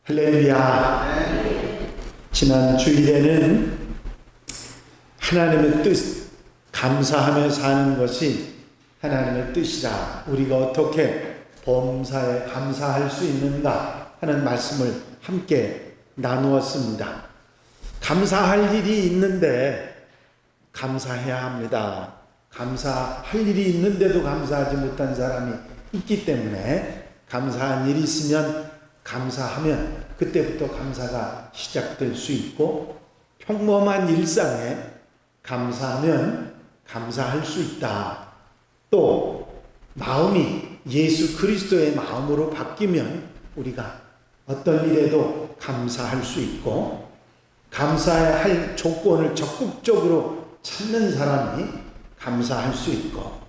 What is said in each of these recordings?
할렐루야. 지난 주일에는 하나님의 뜻, 감사하며 사는 것이 하나님의 뜻이라 우리가 어떻게 범사에 감사할 수 있는가 하는 말씀을 함께 나누었습니다. 감사할 일이 있는데 감사해야 합니다. 감사할 일이 있는데도 감사하지 못한 사람이 있기 때문에 감사한 일이 있으면 감사하면 그때부터 감사가 시작될 수 있고, 평범한 일상에 감사하면 감사할 수 있다. 또 마음이 예수 그리스도의 마음으로 바뀌면 우리가 어떤 일에도 감사할 수 있고, 감사해야 할 조건을 적극적으로 찾는 사람이 감사할 수 있고,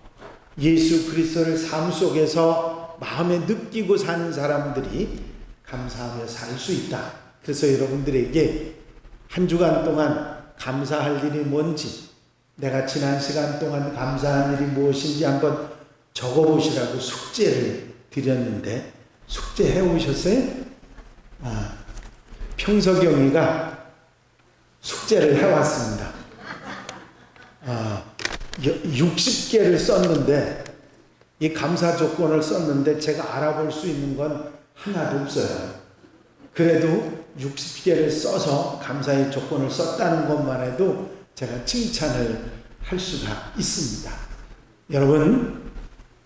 예수 그리스도를 삶 속에서 마음에 느끼고 사는 사람들이 감사하며 살 수 있다. 그래서 여러분들에게 한 주간 동안 감사할 일이 뭔지, 내가 지난 시간 동안 감사한 일이 무엇인지 한번 적어보시라고 숙제를 드렸는데 숙제 해오셨어요? 평석영이가 숙제를 해왔습니다. 60개를 썼는데, 이 감사 조건을 썼는데 제가 알아볼 수 있는 건 하나도 없어요. 그래도 60개를 써서 감사의 조건을 썼다는 것만 해도 제가 칭찬을 할 수가 있습니다. 여러분,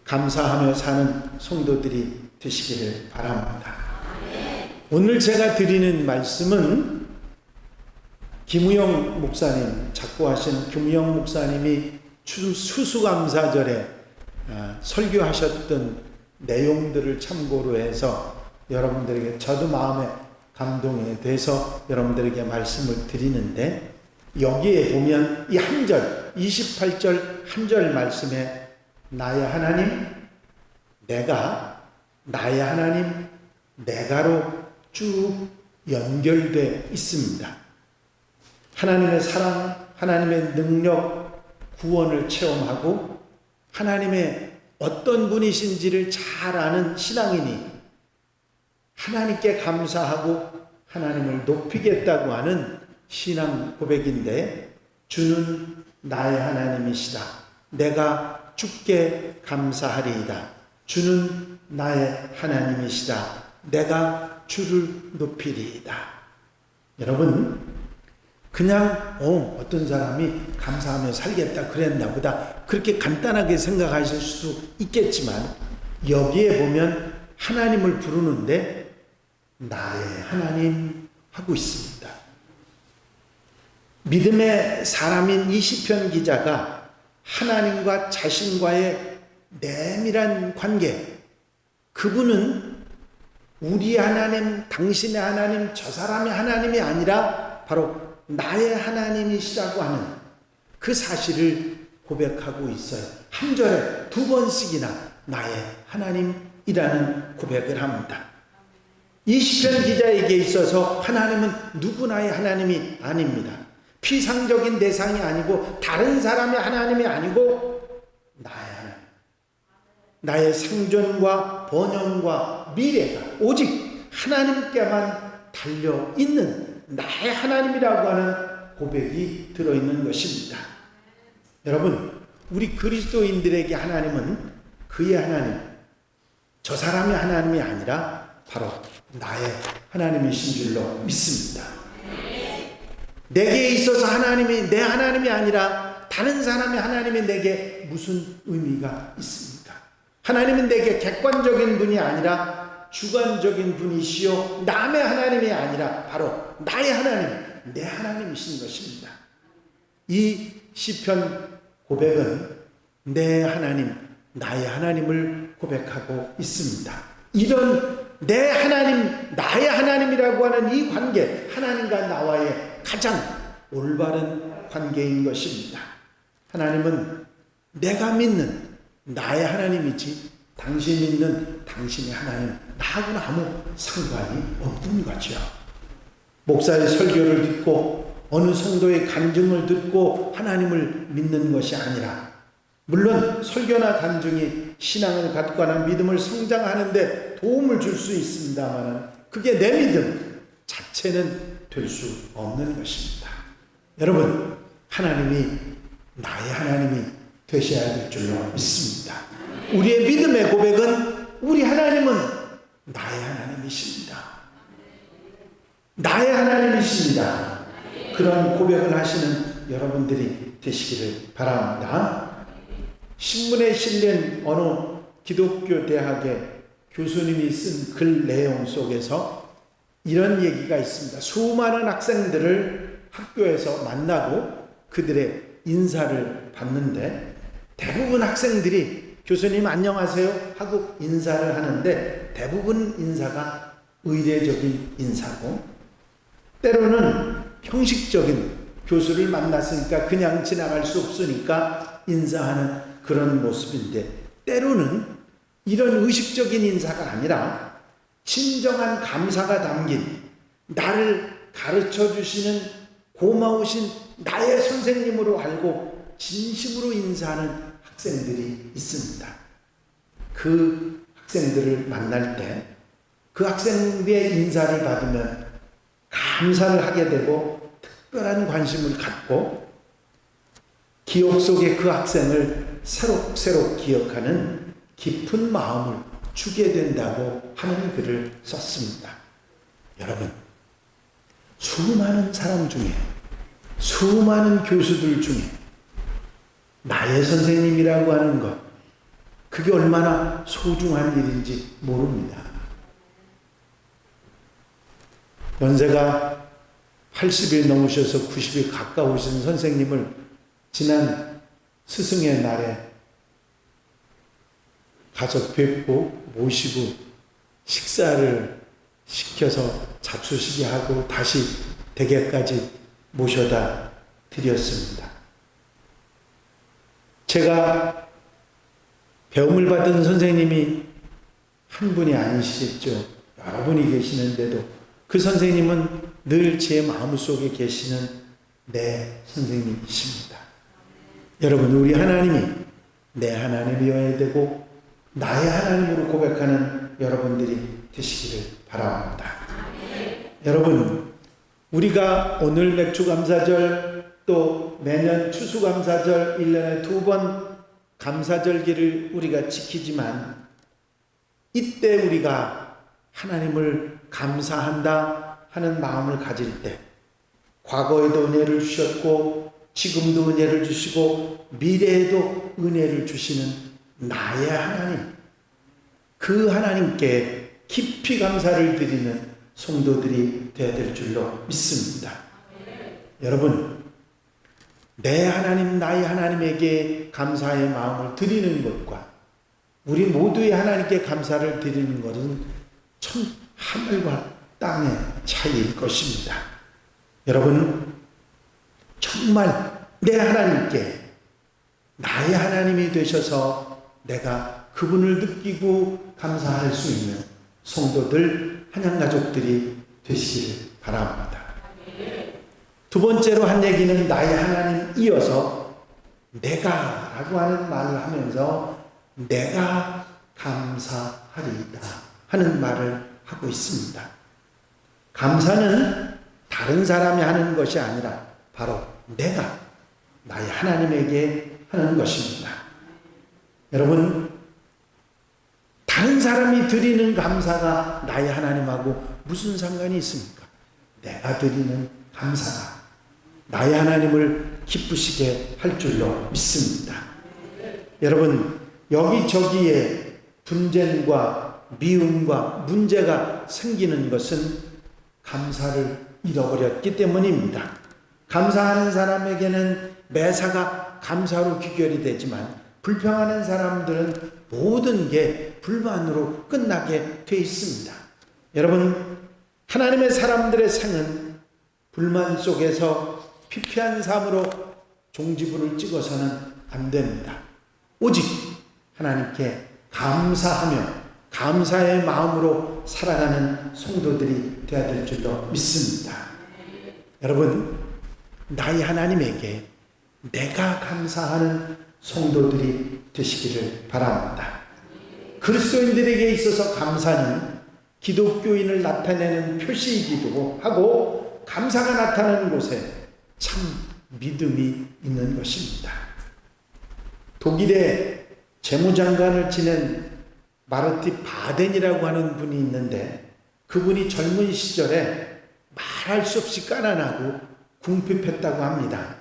감사하며 사는 성도들이 되시기를 바랍니다. 오늘 제가 드리는 말씀은 김우영 목사님, 작고하신 김우영 목사님이 추수감사절에 설교하셨던 내용들을 참고로 해서 여러분들에게, 저도 마음에 감동에 대해서 여러분들에게 말씀을 드리는데, 여기에 보면 이 한 절, 28절 한 절 말씀에 나의 하나님, 내가, 나의 하나님, 내가로 쭉 연결되어 있습니다. 하나님의 사랑, 하나님의 능력, 구원을 체험하고 하나님의 어떤 분이신지를 잘 아는 신앙인이 하나님께 감사하고 하나님을 높이겠다고 하는 신앙 고백인데, 주는 나의 하나님이시다. 내가 주께 감사하리이다. 주는 나의 하나님이시다. 내가 주를 높이리이다. 여러분, 그냥 어떤 사람이 감사하며 살겠다 그랬나 보다, 그렇게 간단하게 생각하실 수도 있겠지만, 여기에 보면 하나님을 부르는데 나의 하나님 하고 있습니다. 믿음의 사람인 이 시편 기자가 하나님과 자신과의 내밀한 관계, 그분은 우리 하나님, 당신의 하나님, 저 사람의 하나님이 아니라 바로 나의 하나님이시라고 하는 그 사실을 고백하고 있어요. 한 절에 2번씩이나 나의 하나님이라는 고백을 합니다. 이 시편 기자에게 있어서 하나님은 누구나의 하나님이 아닙니다. 피상적인 대상이 아니고 다른 사람의 하나님이 아니고 나의 하나님, 나의 생존과 번영과 미래가 오직 하나님께만 달려있는 나의 하나님이라고 하는 고백이 들어있는 것입니다. 여러분, 우리 그리스도인들에게 하나님은 그의 하나님, 저 사람의 하나님이 아니라 바로 나의 하나님이신 줄로 믿습니다. 내게 있어서 하나님이 내 하나님이 아니라 다른 사람의 하나님이 내게 무슨 의미가 있습니까? 하나님은 내게 객관적인 분이 아니라 주관적인 분이시요, 남의 하나님이 아니라 바로 나의 하나님, 내 하나님이신 것입니다. 이 시편 고백은 내 하나님, 나의 하나님을 고백하고 있습니다. 이런 내 하나님, 나의 하나님이라고 하는 이 관계, 하나님과 나와의 가장 올바른 관계인 것입니다. 하나님은 내가 믿는 나의 하나님이지 당신 믿는 당신의 하나님, 나하고는 아무 상관이 없는 거죠. 목사의 설교를 듣고 어느 성도의 간증을 듣고 하나님을 믿는 것이 아니라, 물론 설교나 간증이 신앙을 갖거나 믿음을 성장하는 데 도움을 줄 수 있습니다만 그게 내 믿음 자체는 될 수 없는 것입니다. 여러분, 하나님이 나의 하나님이 되셔야 될 줄로 믿습니다. 우리의 믿음의 고백은 우리 하나님은 나의 하나님이십니다. 나의 하나님이십니다. 그런 고백을 하시는 여러분들이 되시기를 바랍니다. 신문에 실린 어느 기독교 대학의 교수님이 쓴 글 내용 속에서 이런 얘기가 있습니다. 수많은 학생들을 학교에서 만나고 그들의 인사를 받는데 대부분 학생들이 교수님 안녕하세요 하고 인사를 하는데 대부분 인사가 의례적인 인사고 때로는 형식적인, 교수를 만났으니까 그냥 지나갈 수 없으니까 인사하는 그런 모습인데 때로는 이런 의식적인 인사가 아니라 진정한 감사가 담긴 나를 가르쳐 주시는 고마우신 나의 선생님으로 알고 진심으로 인사하는 학생들이 있습니다. 그 학생들을 만날 때 그 학생들의 인사를 받으면 감사를 하게 되고 특별한 관심을 갖고 기억 속에 그 학생을 새록새록 기억하는 깊은 마음을 주게 된다고 하는 글을 썼습니다. 여러분, 수많은 사람 중에, 수많은 교수들 중에 나의 선생님이라고 하는 것, 그게 얼마나 소중한 일인지 모릅니다. 연세가 80이 넘으셔서 90이 가까우신 선생님을 지난 스승의 날에 가서 뵙고 모시고 식사를 시켜서 잡수시게 하고 다시 댁에까지 모셔다 드렸습니다. 제가 배움을 받은 선생님이 한 분이 아니시겠죠. 여러 분이 계시는데도 그 선생님은 늘 제 마음속에 계시는 내 선생님이십니다. 여러분, 우리 하나님이 내 하나님이어야 되고 나의 하나님으로 고백하는 여러분들이 되시기를 바랍니다. 여러분, 우리가 오늘 맥주감사절 또 매년 추수감사절 1년에 2번 감사절기를 우리가 지키지만 이때 우리가 하나님을 감사한다 하는 마음을 가질 때 과거에도 은혜를 주셨고 지금도 은혜를 주시고 미래에도 은혜를 주시는 나의 하나님, 그 하나님께 깊이 감사를 드리는 성도들이 되어야 될 줄로 믿습니다. 여러분, 내 하나님, 나의 하나님에게 감사의 마음을 드리는 것과 우리 모두의 하나님께 감사를 드리는 것은 참 하늘과 땅의 차이일 것입니다. 여러분, 정말 내 하나님께 나의 하나님이 되셔서 내가 그분을 느끼고 감사할 수 있는 성도들, 한양가족들이 되시기를 바랍니다. 두 번째로 한 얘기는 나의 하나님 이어서 내가 라고 하는 말을 하면서 내가 감사하리이다 하는 말을 하고 있습니다. 감사는 다른 사람이 하는 것이 아니라 바로 내가 나의 하나님에게 하는 것입니다. 여러분, 다른 사람이 드리는 감사가 나의 하나님하고 무슨 상관이 있습니까? 내가 드리는 감사가 나의 하나님을 기쁘시게 할 줄로 믿습니다. 여러분, 여기저기에 분쟁과 미움과 문제가 생기는 것은 감사를 잃어버렸기 때문입니다. 감사하는 사람에게는 매사가 감사로 귀결이 되지만 불평하는 사람들은 모든 게 불만으로 끝나게 돼 있습니다. 여러분, 하나님의 사람들의 생은 불만 속에서 피폐한 삶으로 종지부를 찍어서는 안 됩니다. 오직 하나님께 감사하며 감사의 마음으로 살아가는 성도들이 되어야 될 줄로 믿습니다. 여러분, 나의 하나님에게 내가 감사하는 성도들이 되시기를 바랍니다. 그리스도인들에게 있어서 감사는 기독교인을 나타내는 표시이기도 하고 감사가 나타나는 곳에 참 믿음이 있는 것입니다. 독일의 재무장관을 지낸 마르티 바덴이라고 하는 분이 있는데 그분이 젊은 시절에 말할 수 없이 가난하고 궁핍했다고 합니다.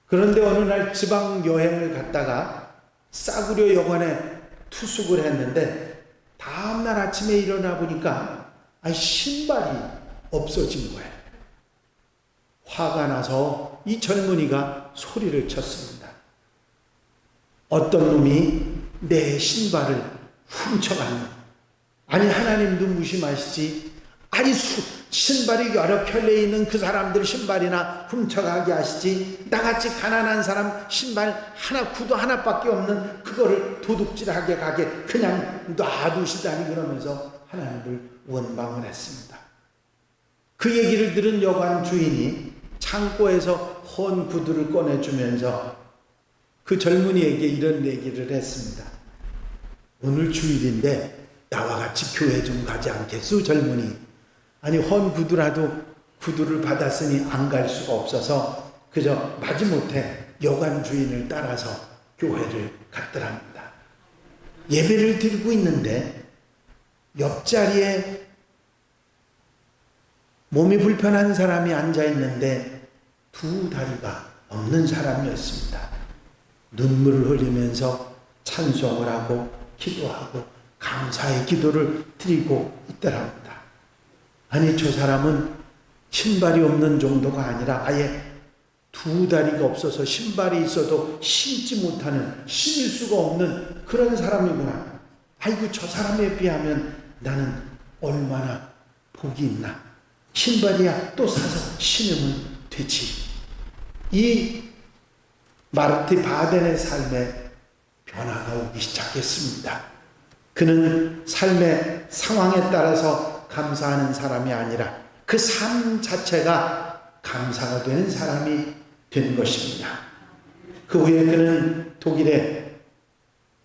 그런데 어느 날 지방 여행을 갔다가 싸구려 여관에 투숙을 했는데 다음날 아침에 일어나 보니까 신발이 없어진 거예요. 화가 나서 이 젊은이가 소리를 쳤습니다. 어떤 놈이 내 신발을 훔쳐갔나? 아니 하나님도 무심하시지. 아니 신발이 여러 켤레 있는 그 사람들 신발이나 훔쳐가게 하시지. 나같이 가난한 사람 신발 하나 구두 하나밖에 없는 그거를 도둑질하게 가게 그냥 놔두시다니 그러면서 하나님을 원망을 했습니다. 그 얘기를 들은 여관 주인이 창고에서 헌 구두를 꺼내주면서 그 젊은이에게 이런 얘기를 했습니다. 오늘 주일인데 나와 같이 교회 좀 가지 않겠소 젊은이? 아니 헌 구두라도 구두를 받았으니 안 갈 수가 없어서 그저 마지못해 여관 주인을 따라서 교회를 갔더랍니다. 예배를 드리고 있는데 옆자리에 몸이 불편한 사람이 앉아 있는데 두 다리가 없는 사람이었습니다. 눈물을 흘리면서 찬송을 하고 기도하고 감사의 기도를 드리고 있더랍니다. 아니 저 사람은 신발이 없는 정도가 아니라 아예 두 다리가 없어서 신발이 있어도 신지 못하는 신을 수가 없는 그런 사람이구나. 아이고 저 사람에 비하면 나는 얼마나 복이 있나. 신발이야 또 사서 신으면 되지. 이 마르티 바덴의 삶에 변화가 오기 시작했습니다. 그는 삶의 상황에 따라서 감사하는 사람이 아니라 그 삶 자체가 감사가 되는 사람이 된 것입니다. 그 후에 그는 독일의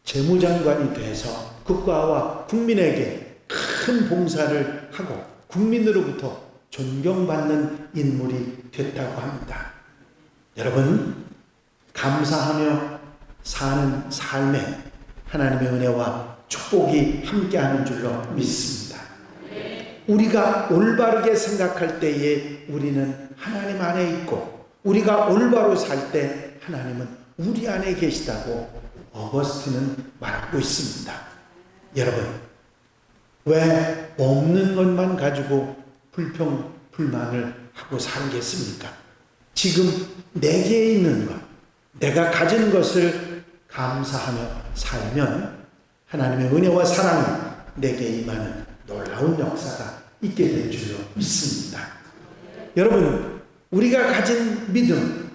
재무장관이 돼서 국가와 국민에게 큰 봉사를 하고 국민으로부터 존경받는 인물이 됐다고 합니다. 여러분, 감사하며 사는 삶에 하나님의 은혜와 축복이 함께하는 줄로 믿습니다. 우리가 올바르게 생각할 때에 우리는 하나님 안에 있고 우리가 올바로 살 때 하나님은 우리 안에 계시다고 어거스틴은 말하고 있습니다. 여러분, 왜 없는 것만 가지고 불평불만을 하고 살겠습니까? 지금 내게 있는 것, 내가 가진 것을 감사하며 살면 하나님의 은혜와 사랑이 내게 임하는 놀라운 역사가 있게 될 줄로 믿습니다. 여러분, 우리가 가진 믿음,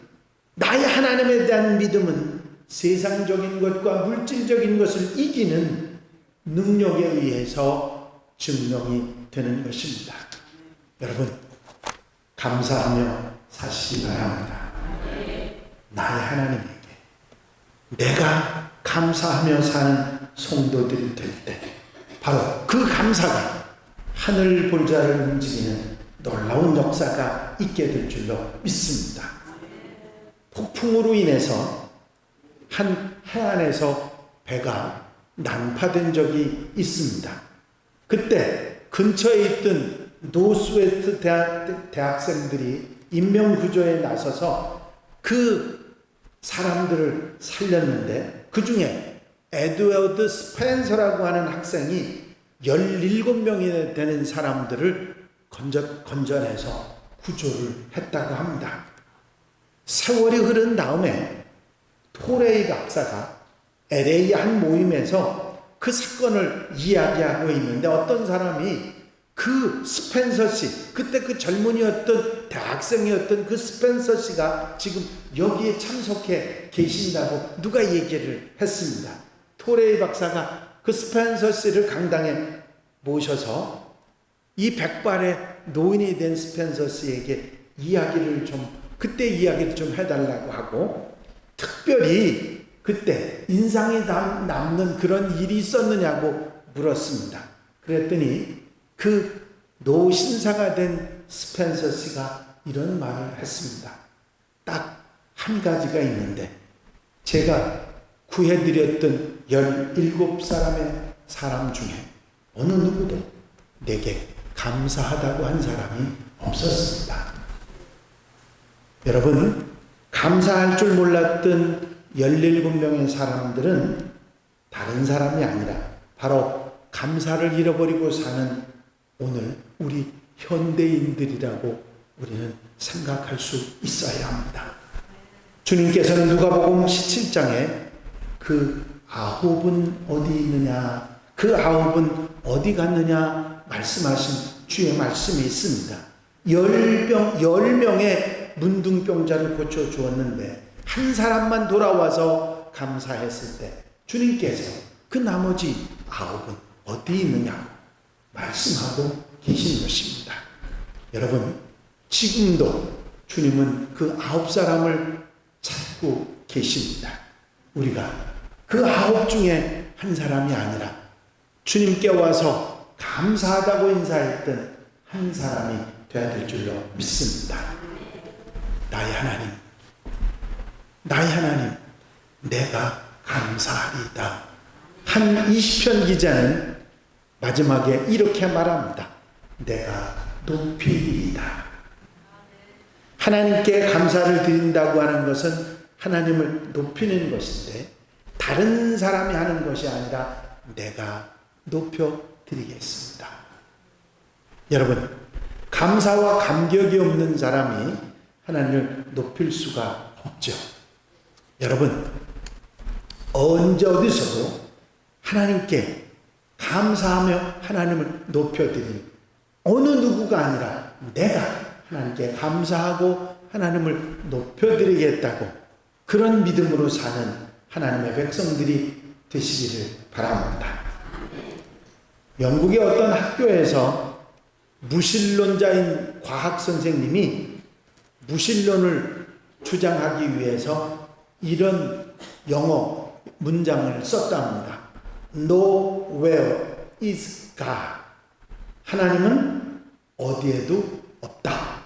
나의 하나님에 대한 믿음은 세상적인 것과 물질적인 것을 이기는 능력에 의해서 증명이 되는 것입니다. 여러분, 감사하며 사시기 바랍니다. 나의 하나님에게 내가 감사하며 사는 성도들이 될 때 바로 그 감사가 하늘 볼자를 움직이는 놀라운 역사가 있게 될 줄로 믿습니다. 폭풍으로 인해서 한 해안에서 배가 난파된 적이 있습니다. 그때 근처에 있던 노스웨스트 대학생들이 인명구조에 나서서 그 사람들을 살렸는데 그 중에 에드워드 스펜서라고 하는 학생이 17명이 되는 사람들을 건져내서 구조를 했다고 합니다. 세월이 흐른 다음에 토레이 박사가 LA 한 모임에서 그 사건을 이야기하고 있는데 어떤 사람이 그 스펜서 씨, 그때 그 젊은이였던 대학생이었던 그 스펜서 씨가 지금 여기에 참석해 계신다고 누가 얘기를 했습니다. 토레이 박사가 그 스펜서 씨를 강당에 모셔서 이 백발의 노인이 된 스펜서 씨에게 그때 이야기를 좀 해달라고 하고, 특별히 그때 인상이 남는 그런 일이 있었느냐고 물었습니다. 그랬더니 그 노신사가 된 스펜서 씨가 이런 말을 했습니다. 딱 한 가지가 있는데 제가 구해드렸던 17사람의 사람 중에 어느 누구도 내게 감사하다고 한 사람이 없었습니다. 여러분, 감사할 줄 몰랐던 17명의 사람들은 다른 사람이 아니라 바로 감사를 잃어버리고 사는 오늘 우리 현대인들이라고 우리는 생각할 수 있어야 합니다. 주님께서는 누가복음 17장에 그 9은 어디 있느냐, 그 9은 어디 갔느냐 말씀하신 주의 말씀이 있습니다. 10명의 문둥병자를 고쳐주었는데 한 사람만 돌아와서 감사했을 때 주님께서 그 나머지 9은 어디 있느냐고 말씀하고 계신 것입니다. 여러분, 지금도 주님은 그 9사람을 찾고 계십니다. 우리가 그 9 중에 한 사람이 아니라 주님께 와서 감사하다고 인사했던 한 사람이 되어야 될 줄로 믿습니다. 나의 하나님, 내가 감사하리이다. 한 20편 기자는 마지막에 이렇게 말합니다. 내가 높이리이다. 하나님께 감사를 드린다고 하는 것은 하나님을 높이는 것인데 다른 사람이 하는 것이 아니라 내가 높여드리겠습니다. 여러분, 감사와 감격이 없는 사람이 하나님을 높일 수가 없죠. 여러분, 언제 어디서도 하나님께 감사하며 하나님을 높여드린 어느 누구가 아니라 내가 하나님께 감사하고 하나님을 높여드리겠다고 그런 믿음으로 사는 하나님의 백성들이 되시기를 바랍니다. 영국의 어떤 학교에서 무신론자인 과학 선생님이 무신론을 주장하기 위해서 이런 영어 문장을 썼답니다. Nowhere is God. 하나님은 어디에도 없다.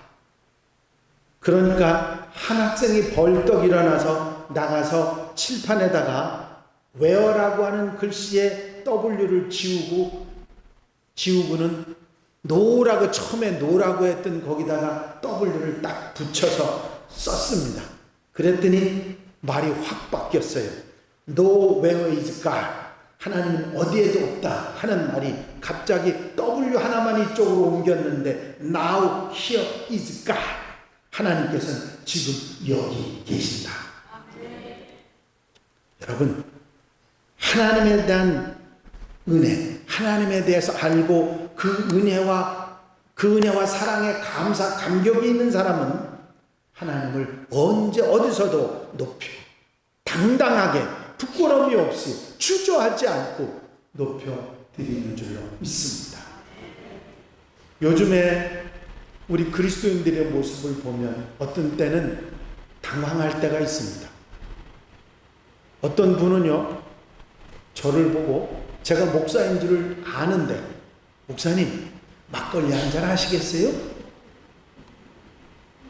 그러니까 한 학생이 벌떡 일어나서 나가서 칠판에다가 where라고 하는 글씨에 W를 지우고는 no라고 처음에 no라고 했던 거기다가 W를 딱 붙여서 썼습니다. 그랬더니 말이 확 바뀌었어요. Nowhere is God. 하나님은 어디에도 없다 하는 말이 갑자기 W 하나만 이쪽으로 옮겼는데 Now here is God. 하나님께서는 지금 여기 계신다. 여러분, 하나님에 대한 은혜, 하나님에 대해서 알고 그 은혜와 사랑에 감격이 있는 사람은 하나님을 언제 어디서도 높여 당당하게 부끄러움이 없이 주저하지 않고 높여드리는 줄로 믿습니다. 요즘에 우리 그리스도인들의 모습을 보면 어떤 때는 당황할 때가 있습니다. 어떤 분은요, 저를 보고 제가 목사인 줄을 아는데, 목사님 막걸리 한잔 하시겠어요?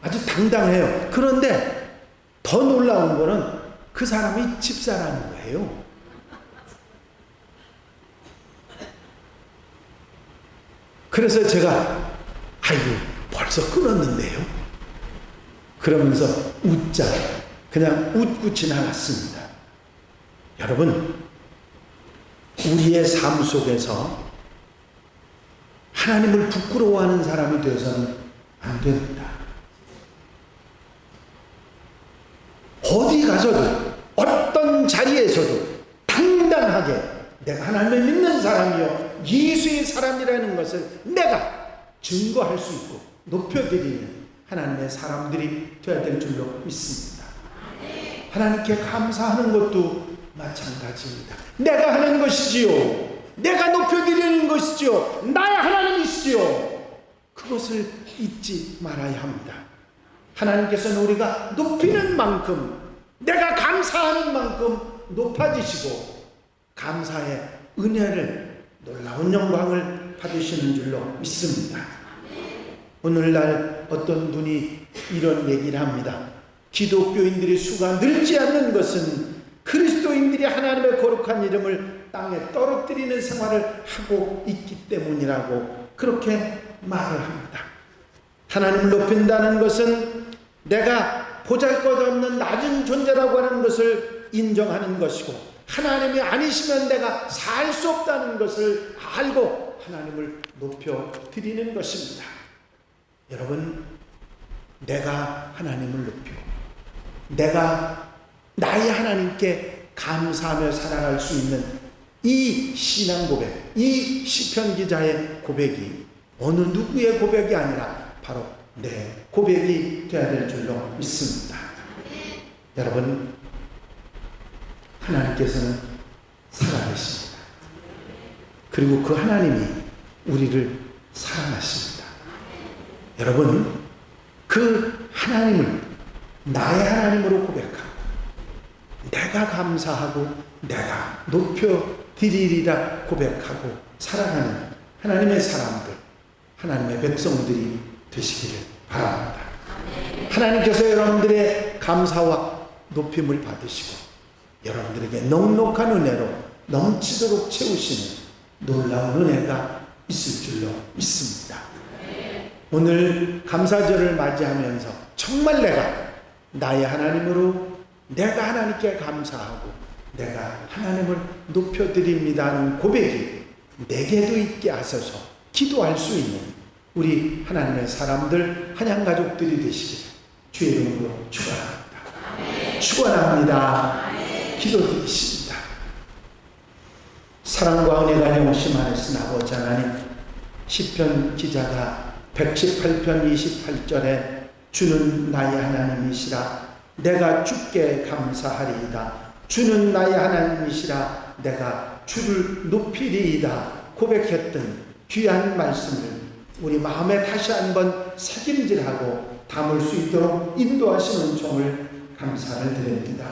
아주 당당해요. 그런데 더 놀라운 거는 그 사람이 집사라는 거예요. 그래서 제가 아이고 벌써 끊었는데요. 그러면서 그냥 웃고 지나갔습니다. 여러분, 우리의 삶 속에서 하나님을 부끄러워하는 사람이 되어서는 안 됩니다. 어디 가서도 어떤 자리에서도 당당하게 내가 하나님을 믿는 사람이요 예수의 사람이라는 것을 내가 증거할 수 있고 높여드리는 하나님의 사람들이 되어야 될 줄로 믿습니다. 하나님께 감사하는 것도 마찬가지입니다. 내가 하는 것이지요, 내가 높여드리는 것이지요, 나의 하나님이시지요, 그것을 잊지 말아야 합니다. 하나님께서는 우리가 높이는 만큼, 내가 감사하는 만큼 높아지시고 감사의 은혜를, 놀라운 영광을 받으시는 줄로 믿습니다. 오늘날 어떤 분이 이런 얘기를 합니다. 기독교인들의 수가 늘지 않는 것은 그리스도인들이 하나님의 거룩한 이름을 땅에 떨어뜨리는 생활을 하고 있기 때문이라고 그렇게 말을 합니다. 하나님을 높인다는 것은 내가 보잘것없는 낮은 존재라고 하는 것을 인정하는 것이고, 하나님이 아니시면 내가 살 수 없다는 것을 알고 하나님을 높여드리는 것입니다. 여러분, 내가 하나님을 높이고 내가 나의 하나님께 감사하며 살아갈 수 있는 이 신앙 고백, 이 시편 기자의 고백이 어느 누구의 고백이 아니라 바로 내 고백이 되어야 될 줄로 믿습니다. 여러분, 하나님께서는 살아계십니다. 그리고 그 하나님이 우리를 사랑하십니다. 여러분, 그 하나님을 나의 하나님으로 고백하고 내가 감사하고 내가 높여드리리라 고백하고 살아가는 하나님의 사람들, 하나님의 백성들이 되시기를 바랍니다. 하나님께서 여러분들의 감사와 높임을 받으시고 여러분들에게 넉넉한 은혜로 넘치도록 채우시는 놀라운 은혜가 있을 줄로 믿습니다. 오늘 감사절을 맞이하면서 정말 내가 나의 하나님으로 내가 하나님께 감사하고 내가 하나님을 높여드립니다 하는 고백이 내게도 있게 하셔서 기도할 수 있는 우리 하나님의 사람들, 한양가족들이 되시기를 주의 이름으로 축원합니다. 축원합니다. 기도드리십니다. 사랑과 은혜가 영심하신 아버지 하나님, 시편 기자가 118편 28절에 주는 나의 하나님이시라 내가 주께 감사하리이다. 주는 나의 하나님이시라 내가 주를 높이리이다 고백했던 귀한 말씀을 우리 마음에 다시 한번 새김질하고 담을 수 있도록 인도하시는 종을 감사를 드립니다.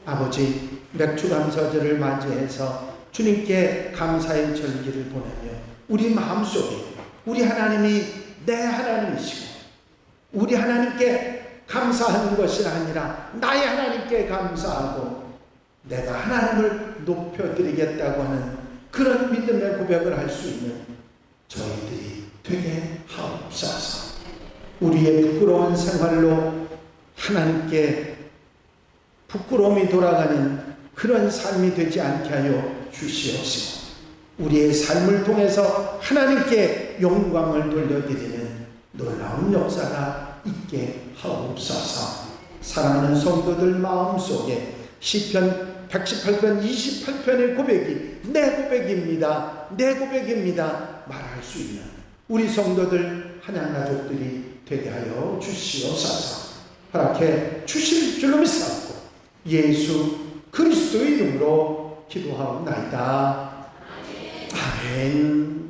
아버지, 맥주감사절을 맞이해서 주님께 감사의 절기를 보내며 우리 마음속에 우리 하나님이 내 하나님이시고 우리 하나님께 감사하는 것이 아니라 나의 하나님께 감사하고 내가 하나님을 높여드리겠다고 하는 그런 믿음의 고백을 할 수 있는 저희들이 되게 하옵소서. 우리의 부끄러운 생활로 하나님께 부끄러움이 돌아가는 그런 삶이 되지 않게 하여 주시옵시고 우리의 삶을 통해서 하나님께 영광을 돌려드리는 놀라운 역사가 있게 하옵소서. 사랑하는 성도들 마음속에 시편 118편 28편의 고백이 내 고백입니다, 내 고백입니다 말할 수 있는 우리 성도들 한양가족들이 되게 하여 주시옵소서. 허락해 주실 줄로 믿사옵고 예수 그리스도의 이름으로 기도하옵나이다. 아멘.